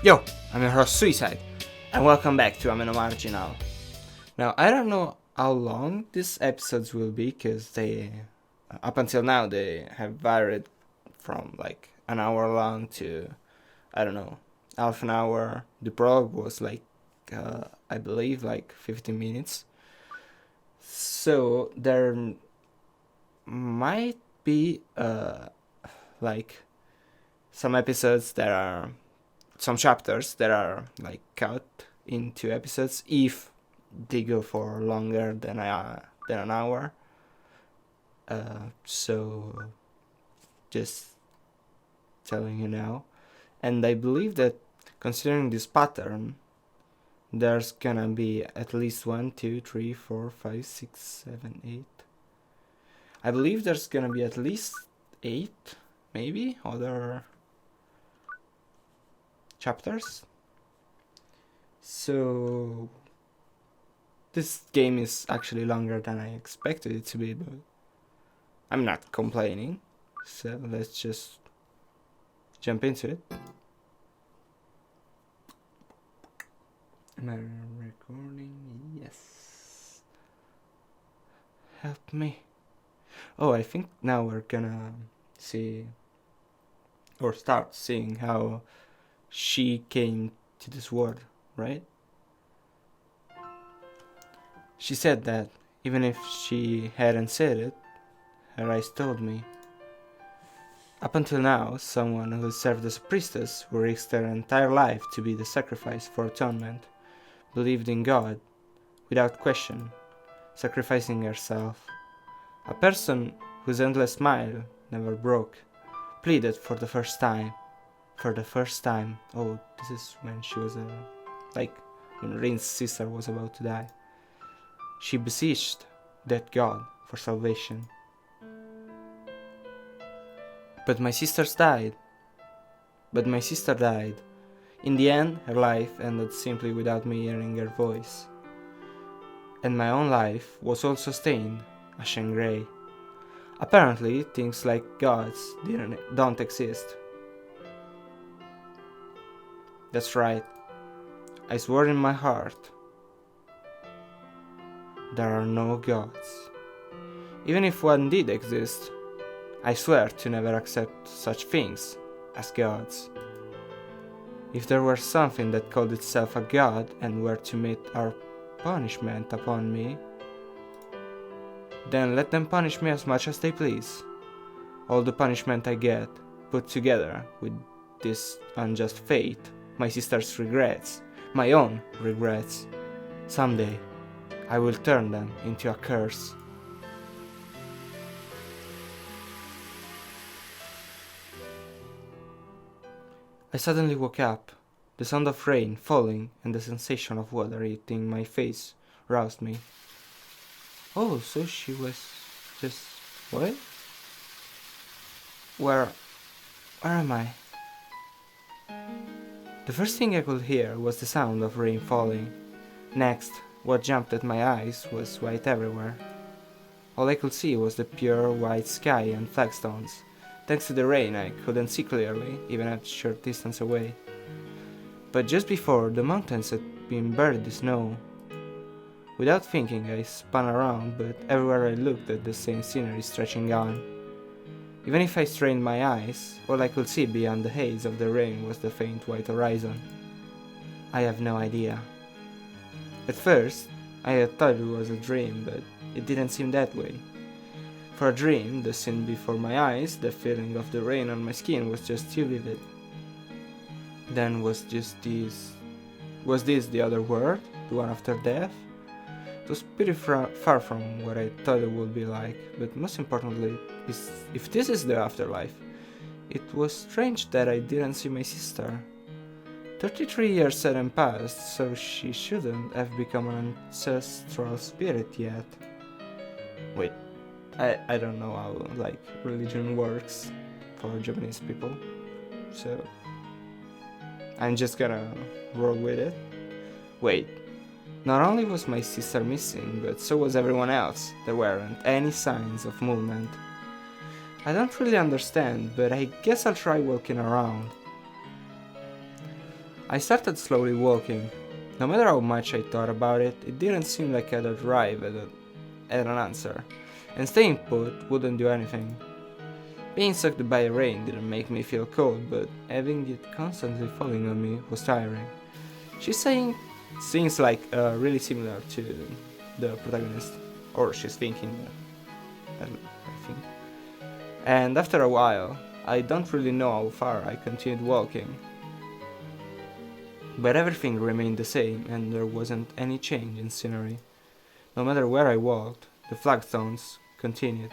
Yo, I'm your host Suicide, and welcome back to Marginal. Now, I don't know how long these episodes will be, because up until now, they have varied from like an hour long to, I don't know, half an hour. The prologue was I believe, like 15 minutes. So there might be, like, some episodes that are some chapters that are like cut into episodes if they go for longer than an hour. So just telling you now, and I believe that considering this pattern, there's gonna be at least 1, 2, 3, 4, 5, 6, 7, 8. I believe there's gonna be at least 8, maybe other chapters. So this game is actually longer than I expected it to be, but I'm not complaining. So let's just jump into it. Am I recording? Yes. Help me. Oh, I think now we're gonna see or start seeing how she came to this world, right? She said that even if she hadn't said it, her eyes told me. Up until now, someone who served as a priestess, who risked their entire life to be the sacrifice for atonement, believed in God, without question, sacrificing herself. A person whose endless smile never broke, pleaded for the first time. Oh, this is when she was when Rain's sister was about to die. She beseeched that God for salvation. But my sister died. In the end, her life ended simply without me hearing her voice. And my own life was also stained, ashen grey. Apparently, things like gods don't exist. That's right. I swore in my heart. There are no gods. Even if one did exist, I swear to never accept such things as gods. If there were something that called itself a god and were to meet our punishment upon me, then let them punish me as much as they please. All the punishment I get, put together with this unjust fate, my sister's regrets, my own regrets, someday I will turn them into a curse. I suddenly woke up. The sound of rain falling and the sensation of water hitting my face roused me. Oh, so she was just... what? Where am I? The first thing I could hear was the sound of rain falling. Next, what jumped at my eyes was white everywhere. All I could see was the pure white sky and flagstones. Thanks to the rain, I couldn't see clearly, even at a short distance away. But just before, the mountains had been buried in snow. Without thinking, I spun around, but everywhere I looked at the same scenery stretching on. Even if I strained my eyes, all I could see beyond the haze of the rain was the faint white horizon. I have no idea. At first, I had thought it was a dream, but it didn't seem that way. For a dream, the scene before my eyes, the feeling of the rain on my skin was just too vivid. Then was this the other world? The one after death? It was pretty far from what I thought it would be like, but most importantly, if this is the afterlife, it was strange that I didn't see my sister. 33 years hadn't passed, so she shouldn't have become an ancestral spirit yet. Wait, I don't know how religion works for Japanese people, so I'm just gonna roll with it. Wait, not only was my sister missing, but so was everyone else. There weren't any signs of movement. I don't really understand, but I guess I'll try walking around. I started slowly walking. No matter how much I thought about it, it didn't seem like I'd arrive at an answer, and staying put wouldn't do anything. Being sucked by rain didn't make me feel cold, but having it constantly falling on me was tiring. She's saying things like really similar to the protagonist, or she's thinking that, I think. And after a while, I don't really know how far I continued walking, but everything remained the same and there wasn't any change in scenery. No matter where I walked, the flagstones continued.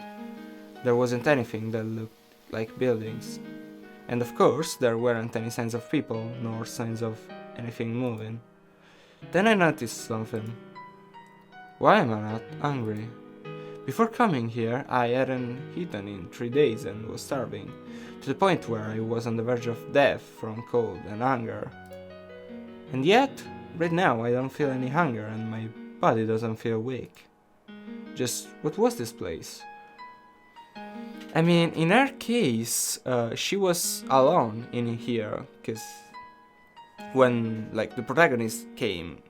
There wasn't anything that looked like buildings. And of course, there weren't any signs of people, nor signs of anything moving. Then I noticed something. Why am I not hungry? Before coming here, I hadn't eaten in 3 days and was starving, to the point where I was on the verge of death from cold and hunger. And yet, right now I don't feel any hunger and my body doesn't feel weak. Just, what was this place? I mean, in her case, she was alone in here, because when, like, the protagonist came,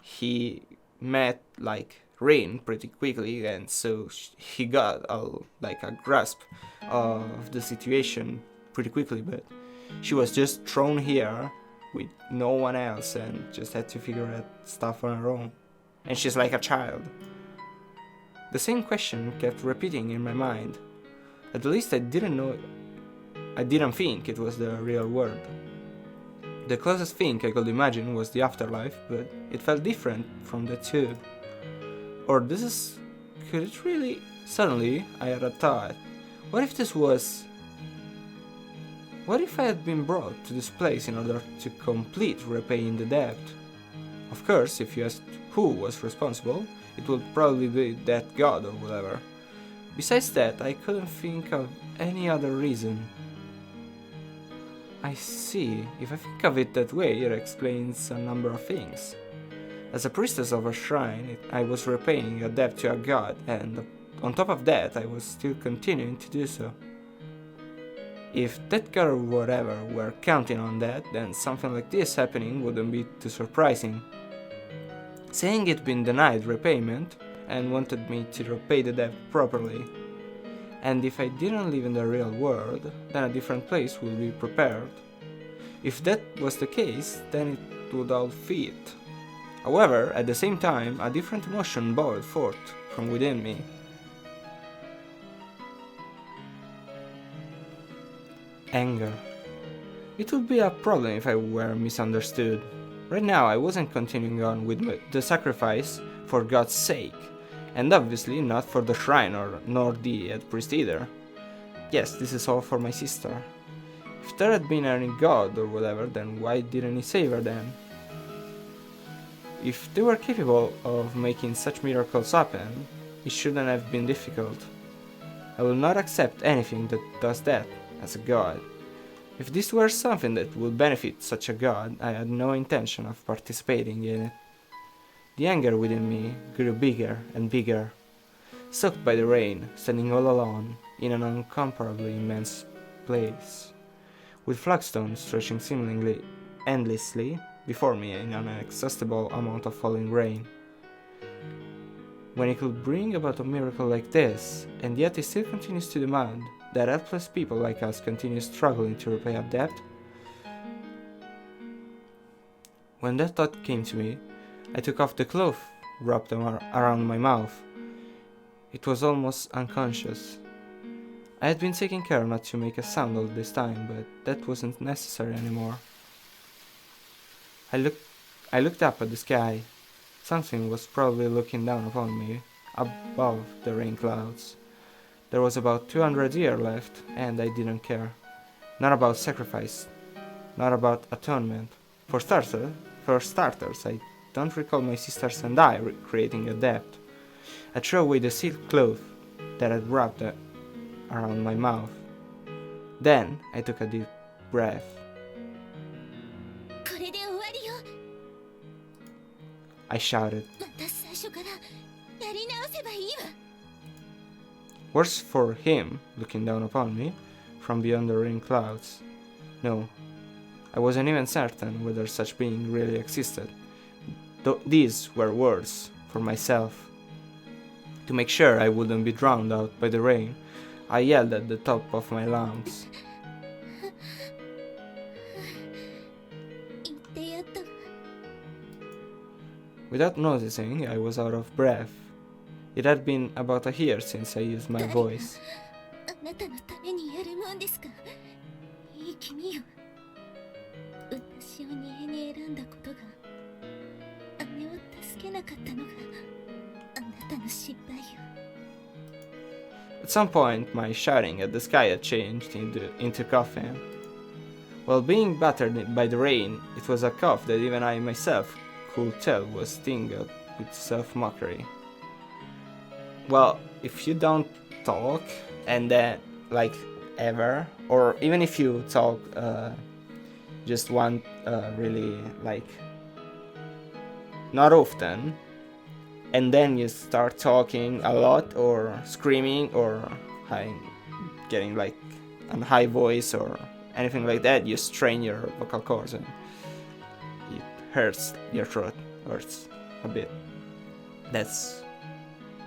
he met, like, Rain pretty quickly, and so he got, a grasp of the situation pretty quickly, but she was just thrown here with no one else and just had to figure out stuff on her own. And she's like a child. The same question kept repeating in my mind. At least I didn't think it was the real world. The closest thing I could imagine was the afterlife, but it felt different from the two. Or could it really? Suddenly, I had a thought. What if I had been brought to this place in order to complete repaying the debt? Of course, if you asked who was responsible, it would probably be that god or whatever. Besides that, I couldn't think of any other reason. I see. If I think of it that way, it explains a number of things. As a priestess of a shrine, I was repaying a debt to a god, and on top of that, I was still continuing to do so. If that god or whatever were counting on that, then something like this happening wouldn't be too surprising. Saying it'd been denied repayment, and wanted me to repay the debt properly. And if I didn't live in the real world, then a different place would be prepared. If that was the case, then it would all fit. However, at the same time, a different emotion boiled forth from within me. Anger. It would be a problem if I were misunderstood. Right now, I wasn't continuing on with the sacrifice for God's sake, and obviously not for the shrine nor the head priest either. Yes, this is all for my sister. If there had been any god or whatever, then why didn't he save her then? If they were capable of making such miracles happen, it shouldn't have been difficult. I will not accept anything that does that as a god. If this were something that would benefit such a god, I had no intention of participating in it. The anger within me grew bigger and bigger. Soaked by the rain, standing all alone in an incomparably immense place, with flagstones stretching seemingly endlessly before me in an inexhaustible amount of falling rain. When he could bring about a miracle like this, and yet he still continues to demand that helpless people like us continue struggling to repay a debt? When that thought came to me, I took off the cloth wrapped around my mouth. It was almost unconscious. I had been taking care not to make a sound all this time, but that wasn't necessary anymore. I looked up at the sky. Something was probably looking down upon me, above the rain clouds. There was about 200 years left, and I didn't care. Not about sacrifice, not about atonement. For starters, I don't recall my sisters and I creating a debt. I threw away the silk cloth that had wrapped around my mouth. Then I took a deep breath. I shouted. Worse for him, looking down upon me from beyond the rain clouds. No, I wasn't even certain whether such being really existed. These were words for myself. To make sure I wouldn't be drowned out by the rain, I yelled at the top of my lungs. Without noticing, I was out of breath. It had been about a year since I used my voice. At some point, my shouting at the sky had changed into coughing. While being battered by the rain, it was a cough that even I myself could tell was tinged with self-mockery. Well, if you don't talk, and then, like, ever, or even if you talk just one really, like, not often, and then you start talking a lot, or screaming, or getting like a high voice, or anything like that, you strain your vocal cords and it hurts, your throat hurts a bit. That's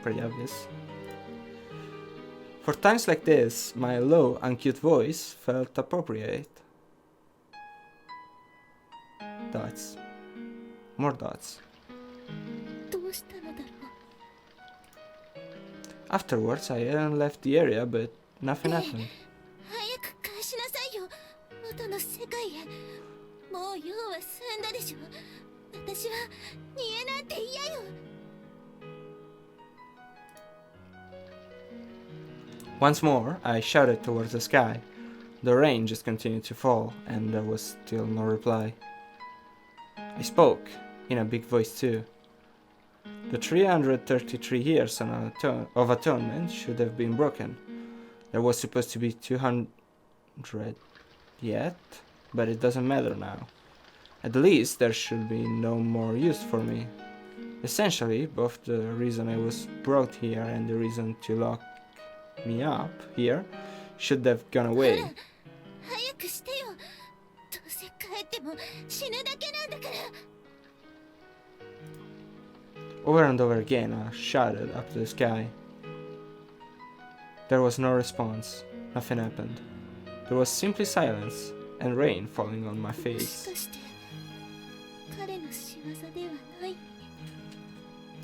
pretty obvious. For times like this, my low, uncute voice felt appropriate. Dots. More dots. Afterwards, I hadn't left the area, but nothing happened. Once more, I shouted towards the sky. The rain just continued to fall, and there was still no reply. I spoke, in a big voice too. The 333 years of atonement should have been broken. There was supposed to be 200 yet, but it doesn't matter now. At least there should be no more use for me. Essentially, both the reason I was brought here and the reason to lock me up here should have gone away. Over and over again I shouted up to the sky. There was no response. Nothing happened. There was simply silence and rain falling on my face.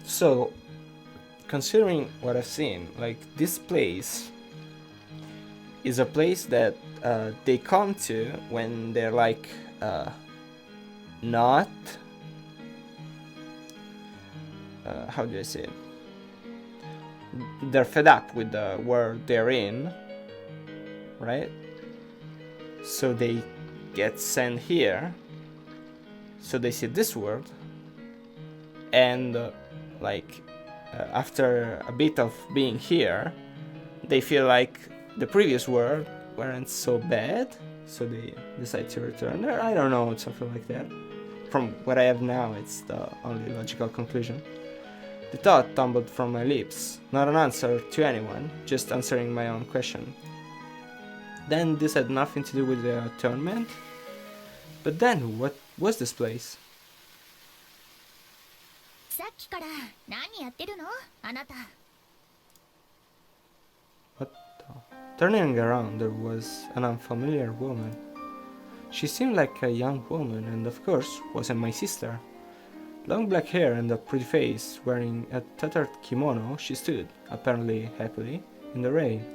So, considering what I've seen, like, this place is a place that they come to when they're like not how do I say it? They're fed up with the world they're in, right? So they get sent here, so they see this world, and after a bit of being here, they feel like the previous world weren't so bad, so they decide to return there. I don't know, something like that. From what I have now, it's the only logical conclusion. The thought tumbled from my lips, not an answer to anyone, just answering my own question. Then this had nothing to do with the atonement? But then, what was this place? What the? Turning around, there was an unfamiliar woman. She seemed like a young woman, and of course, wasn't my sister. Long black hair and a pretty face, wearing a tattered kimono, she stood, apparently happily, in the rain.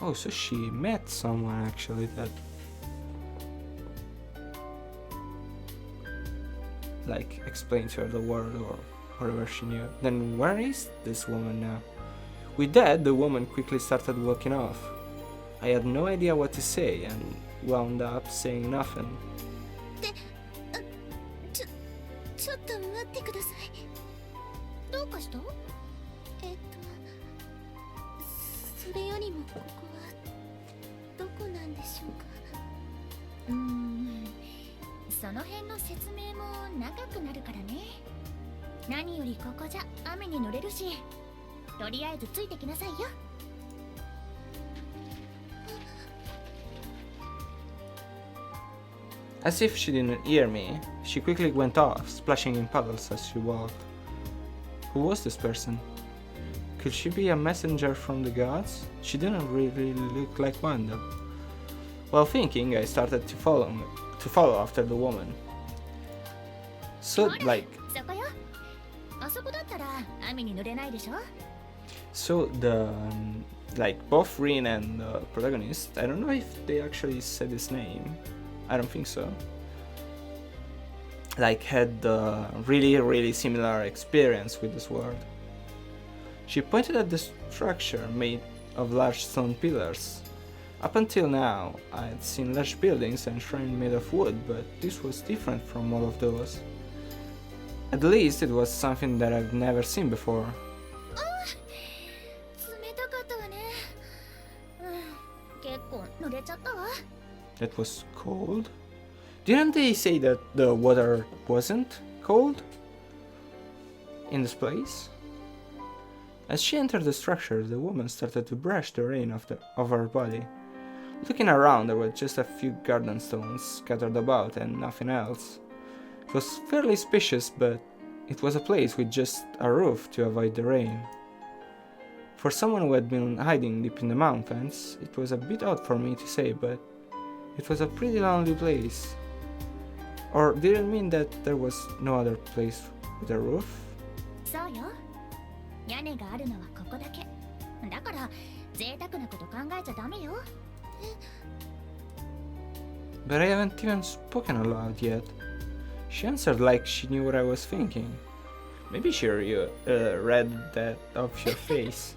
Oh, so she met someone actually that like explained to her the world or whatever she knew. Then where is this woman now? With that, the woman quickly started walking off. I had no idea what to say and wound up saying nothing. その辺の説明も長くなるからね。何よりここじゃ雨に濡れるし、とりあえずついてきなさいよ。As if she didn't hear me, she quickly went off, splashing in puddles as she walked. Who was this person? Could she be a messenger from the gods? She didn't really look like one, though. While thinking, I started to follow after the woman. So, like... So the... like, both Rin and the protagonist, I don't know if they actually said his name. I don't think so. Like, had a really similar experience with this world. She pointed at the structure made of large stone pillars. Up until now, I had seen large buildings and shrines made of wood, but this was different from all of those. At least it was something that I've never seen before. That was cold? Didn't they say that the water wasn't cold in this place? As she entered the structure, the woman started to brush the rain off her body. Looking around, there were just a few garden stones scattered about and nothing else. It was fairly spacious, but it was a place with just a roof to avoid the rain. For someone who had been hiding deep in the mountains, it was a bit odd for me to say, but it was a pretty lonely place. Or did it mean that there was no other place with a roof? But I haven't even spoken aloud yet. She answered like she knew what I was thinking. Maybe she read that off your face.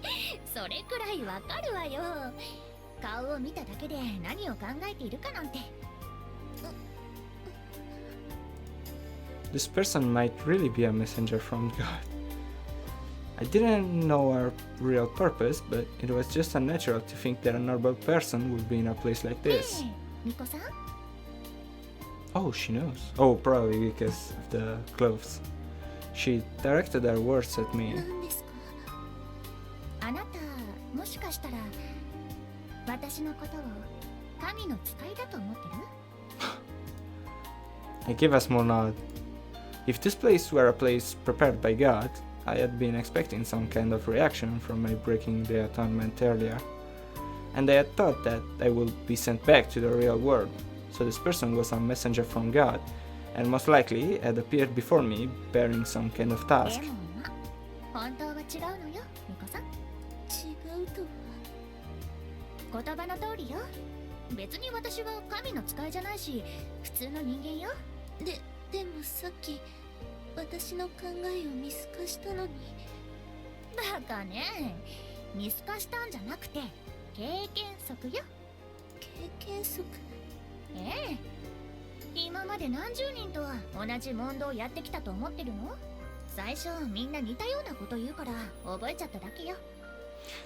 This person might really be a messenger from God. I didn't know her real purpose, but it was just unnatural to think that a normal person would be in a place like this. Oh, she knows. Oh, probably because of the clothes. She directed her words at me. I gave a small nod. If this place were a place prepared by God, I had been expecting some kind of reaction from my breaking the atonement earlier, and I had thought that I would be sent back to the real world, so this person was a messenger from God, and most likely had appeared before me bearing some kind of task.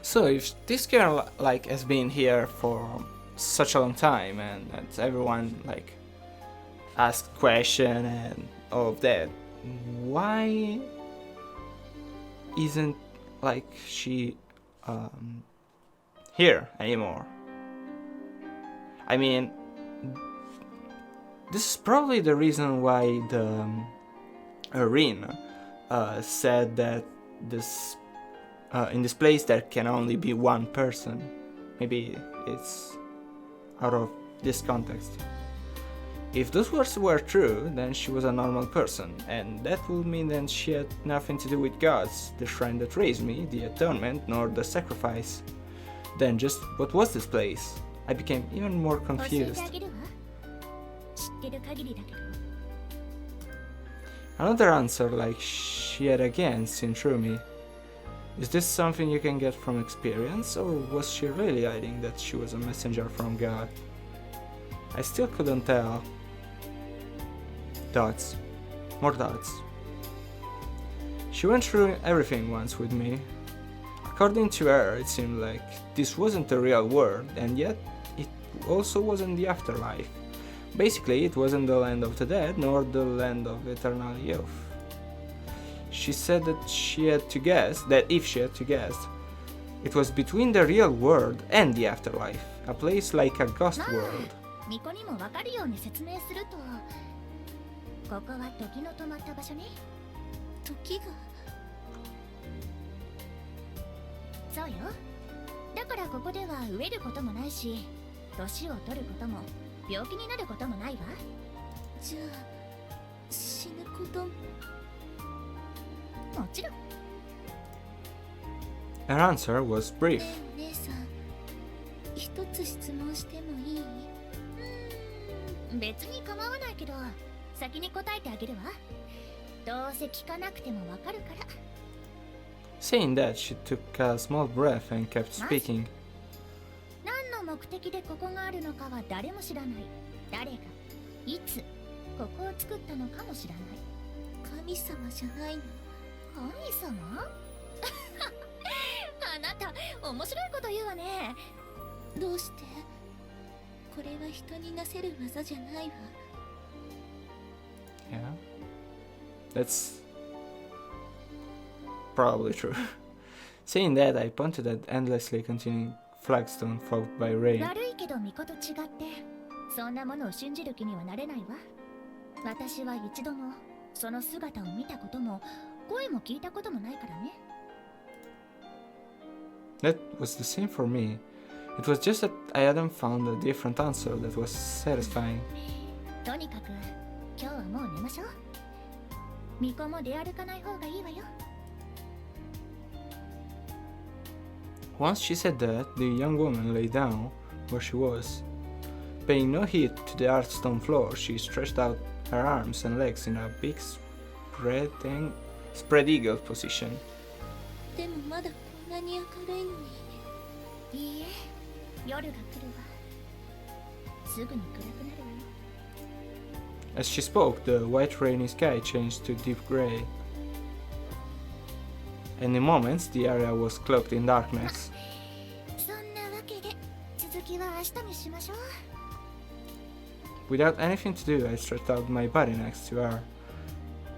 So if this girl like has been here for such a long time and everyone like asked question and all of that, why isn't like she here anymore? I mean, this is probably the reason why the Rin said that this in this place there can only be one person. Maybe it's out of this context. If those words were true, then she was a normal person, and that would mean that she had nothing to do with gods, the shrine that raised me, the atonement, nor the sacrifice. Then just what was this place? I became even more confused. Another answer like she had again seen through me. Is this something you can get from experience, or was she really hiding that she was a messenger from God? I still couldn't tell. Dots. More dots. She went through everything once with me. According to her, it seemed like this wasn't the real world, and yet it also wasn't the afterlife. Basically, it wasn't the land of the dead, nor the land of eternal youth. She said that if she had to guess, it was between the real world and the afterlife, a place like a ghost world. 巫女にもわかるように説明すると、ここは時の止まった場所ね。時が。そうよ。だからここでは飢えることもないし、年を取ることも病気になることもないわ。じゃあ死ぬことも。もちろん。Her answer was brief. 姉さん、一つ質問してもいい？別に構わないけど、先に答えてあげるわ。どうせ聞かなくてもわかるから。Saying that, she took a small breath and kept speaking. 何の目的でここがあるのかは誰も知らない。誰が、いつ、ここを作ったのかも知らない。神様じゃないの？神様？あなた、面白いこと言うわね。どうして？これは人になせる技じゃないわ。Yeah, that's probably true. Saying that, I pointed at endlessly continuing flagstone fogged by rain. 悪いけど巫女と違って、そんなものを信じる気にはなれないわ。私は一度もその姿を見たことも声も聞いたこともないからね。That was the same for me. It was just that I hadn't found a different answer that was satisfying. とにかく今日はもう寝ましょう。巫女も出歩かない方がいいわよ。Once she said that, the young woman lay down where she was. Paying no heed to the hard stone floor, she stretched out her arms and legs in a big spread eagle position. でもまだこんなに明るいのに。いいえ、夜が来るわ。すぐに暗くなるわよ。As she spoke, the white rainy sky changed to deep gray. And in moments, the area was cloaked in darkness. そんなわけで、続きは明日にしましょう。Without anything to do, I stretched out my body next to her.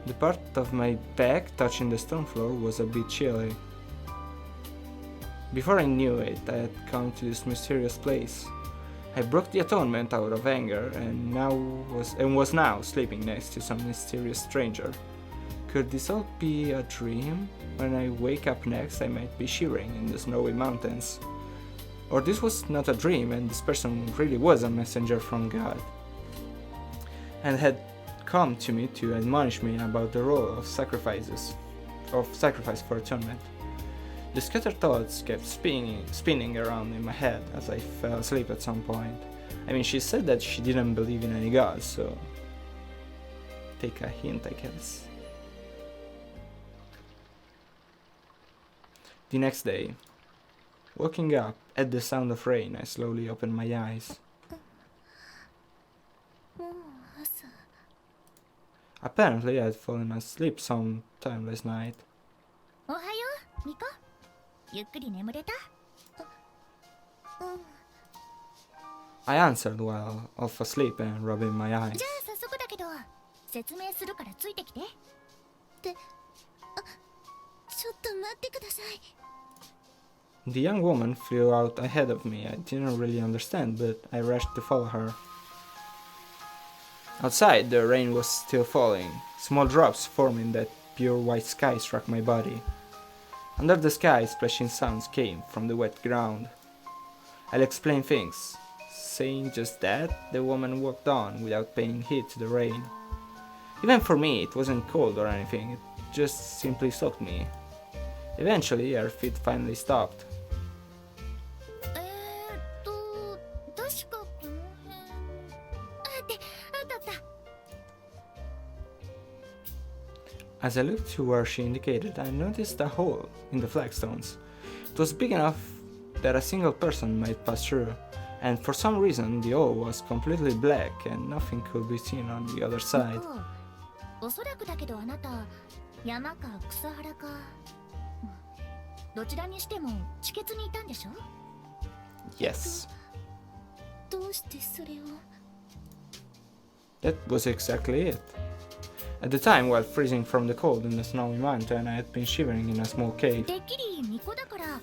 The part of my back touching the stone floor was a bit chilly. Before I knew it, I had come to this mysterious place. I broke the atonement out of anger and was now sleeping next to some mysterious stranger. Could this all be a dream? When I wake up next, I might be shivering in the snowy mountains. Or this was not a dream and this person really was a messenger from God, and had come to me to admonish me about the role of sacrifice for atonement. The scattered thoughts kept spinning around in my head as I fell asleep at some point. I mean, she said that she didn't believe in any gods, so take a hint, I guess. The next day, waking up at the sound of rain, I slowly opened my eyes. Apparently, I had fallen asleep sometime last night. おはよう、ミコ。ゆっくり眠れた？I answered while off asleep and rubbing my eyes. じゃあ早速だけど、説明するからついてきて。ちょっと待ってください。The young woman flew out ahead of me. I didn't really understand, but I rushed to follow her. Outside, the rain was still falling. Small drops forming that pure white sky struck my body. Under the sky, splashing sounds came from the wet ground. I'll explain things. Saying just that, the woman walked on without paying heed to the rain. Even for me, it wasn't cold or anything, it just simply soaked me. Eventually, her feet finally stopped. 確かこの辺。あった。 As I looked to where she indicated, I noticed a hole in the flagstones. It was big enough that a single person might pass through, and for some reason the hole was completely black and nothing could be seen on the other side. おそらくだけどあなた、山か草原か。どちらにしても地穴にいたんでしょ？ Yes. どうしてそれを？ That was exactly it. At the time, while freezing from the cold in the snowy mountain, I had been shivering in a small cave. てっきり巫女だから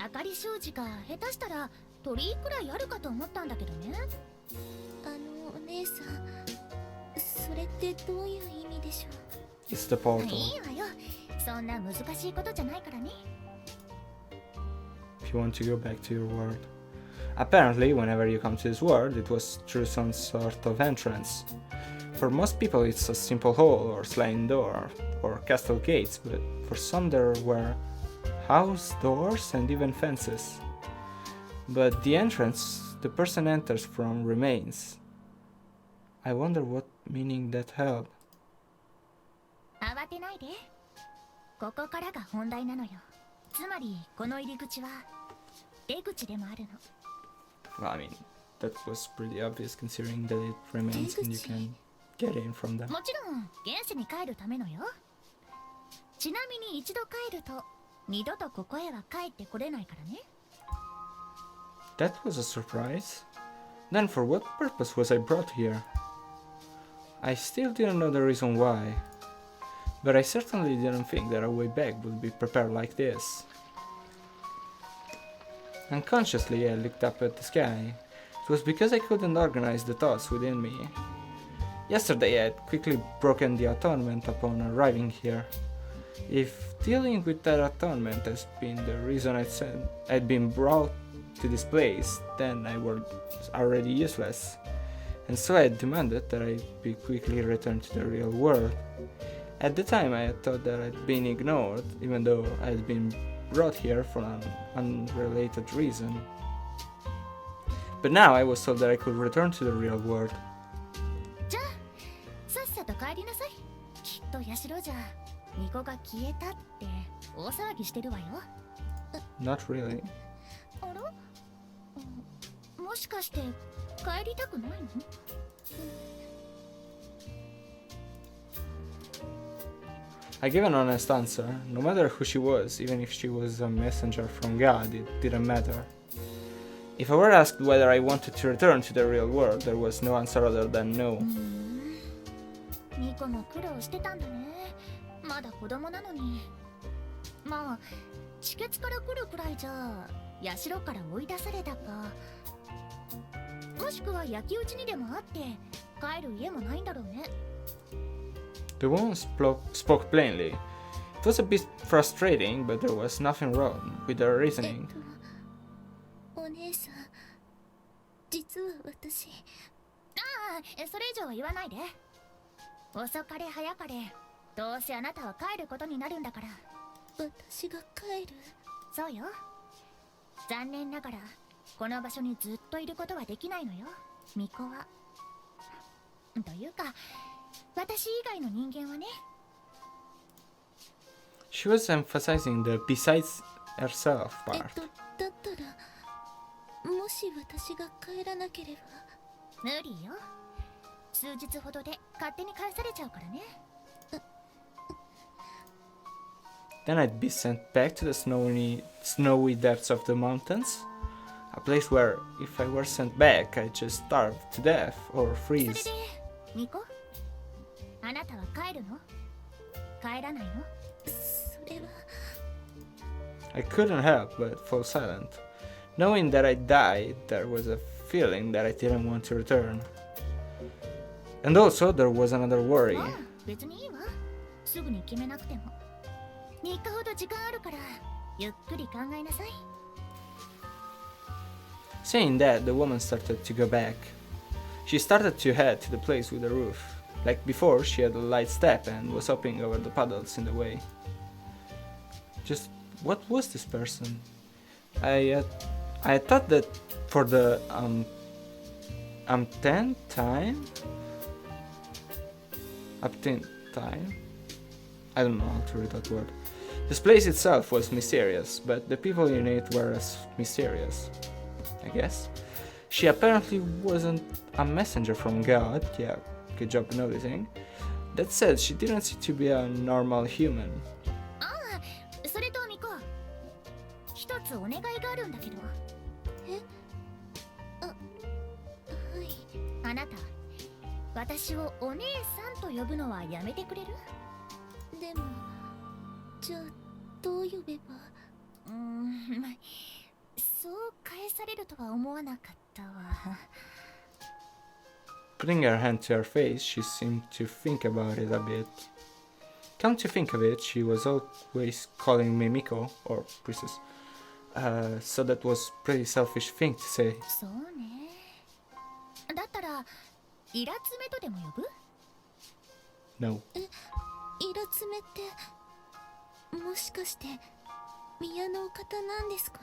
明かり障子が下手したら鳥居くらいあるかと思ったんだけどね。お姉さん、それってどういう意味でしょう。 It's the portal. いいわよ、そんな難しいことじゃないからね。 If you want to go back to your world. Apparently, whenever you come to this world, it was through some sort of entrance. For most people, it's a simple hall or sliding door or castle gates, but for some there were house doors and even fences. But the entrance the person enters from remains. I wonder what meaning that held. 慌てないで。ここからが本題なのよ。つまりこの入り口は出口でもあるの。 Well, I mean, that was pretty obvious considering that it remains and you can get in from there. もちろん現世に帰るためのよ。ちなみに一度帰ると二度とここへは帰ってこれないからね。 That was a surprise. Then for what purpose was I brought here? I still didn't know the reason why, but I certainly didn't think that our way back would be prepared like this. Unconsciously, I looked up at the sky. It was because I couldn't organize the thoughts within me. Yesterday, I had quickly broken the atonement upon arriving here. If dealing with that atonement has been the reason I'd been brought to this place, then I was already useless, and so I demanded that I be quickly returned to the real world. At the time, I had thought that I'd been ignored, even though I had been brought here for an unrelated reason. But now I was told that I could return to the real world. じゃあさっさと帰りなさい。きっと社じゃ巫女が消えたって大騒ぎしてるわよ。 Not really. あら、もしかして帰りたくないの？ I gave an honest answer. No matter who she was, even if she was a messenger from God, it didn't matter. If I were asked whether I wanted to return to the real world, there was no answer other than no. 巫女も苦労してたんだね。まだ子供なのに。まあ地血から来るくらいじゃ社から追い出されたか、もしくは焼き討ちにでもあって帰る家もないんだろうね。 The woman spoke plainly. It was a bit frustrating, but there was nothing wrong with her reasoning. お姉さん、実は私。ああ、それ以上は言わないで。遅かれ早かれ、どうせあなたは帰ることになるんだから。私が帰る？そうよ。残念ながらこの場所にずっといることはできないのよ、巫女は。というか私以外の人間はね。 She was emphasizing the besides herself part. だったらもし私が帰らなければ。無理よ。数日ほどで勝手に返されちゃうからね。 Then I'd be sent back to the snowy depths of the mountains. A place where, if I were sent back, I'd just starve to death or それ freeze. で巫女、あなたは帰るの？帰らないの？それは。 I couldn't help but fall silent. Knowing that I died, there was a feeling that I didn't want to return. And also, there was another worry. ああ、別にいいわ。すぐに決めなくても。3日ほど時間あるからゆっくり考えなさい。 Saying that, the woman started to go back. She started to head to the place with the roof. Like before, she had a light step and was hopping over the puddles in the way. Just what was this person? I thought that for the 10th time? Uptenth time? I don't know how to read that word. This place itself was mysterious, but the people in it were as mysterious, I guess. She apparently wasn't a messenger from God, yeah, good job noticing. That said, she didn't seem to be a normal human. ああ、それと巫女、一つお願いがあるんだけど。え？あ、はい。あなた、私をお姉さんと呼ぶのはやめてくれる？でも、じゃあどう呼べば？そう返されるとは思わなかったわ。Putting her hand to her face, she seemed to think about it a bit. Come to think of it, she was always calling me Miko, or princess. So that was pretty selfish thing to say. そうね。だったら、イラツメとでも呼ぶ？ No. イラツメって、もしかして、宮のお方なんですか？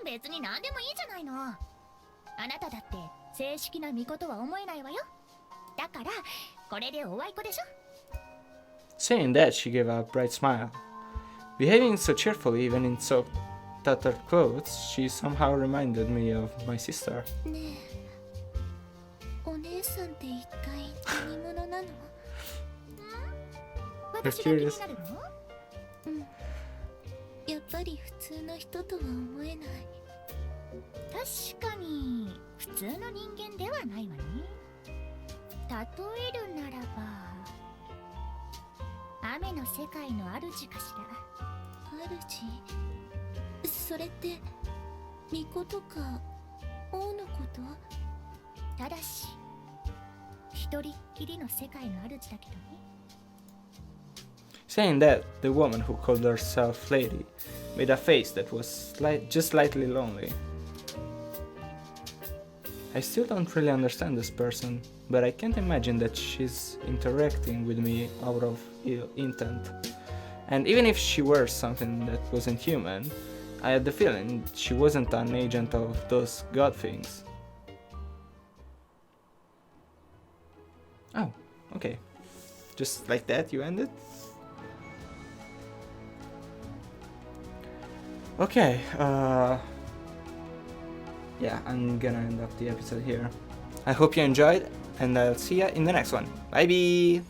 別に何でもいいじゃないの。あなただって正式な巫女とは思えないわよ。だからこれでおあいこでしょ。 Saying that, she gave a bright smile. Behaving so cheerfully even in so tattered clothes, she somehow reminded me of my sister. ねえ、お姉さんって一体何者なの？私が気になるの？うん。やっぱり普通の人とは思えない。確かに普通の人間ではないわね。例えるならば雨の世界の主かしら。主？それって巫女とか王のこと？ただし一人っきりの世界の主だけどね。Saying that, the woman who called herself Lady made a face that was just slightly lonely. I still don't really understand this person, but I can't imagine that she's interacting with me out of ill intent. And even if she were something that wasn't human, I had the feeling she wasn't an agent of those god things. Oh, okay. Just like that you ended? Okay, yeah, I'm gonna end up the episode here. I hope you enjoyed, and I'll see ya in the next one. Bye bye!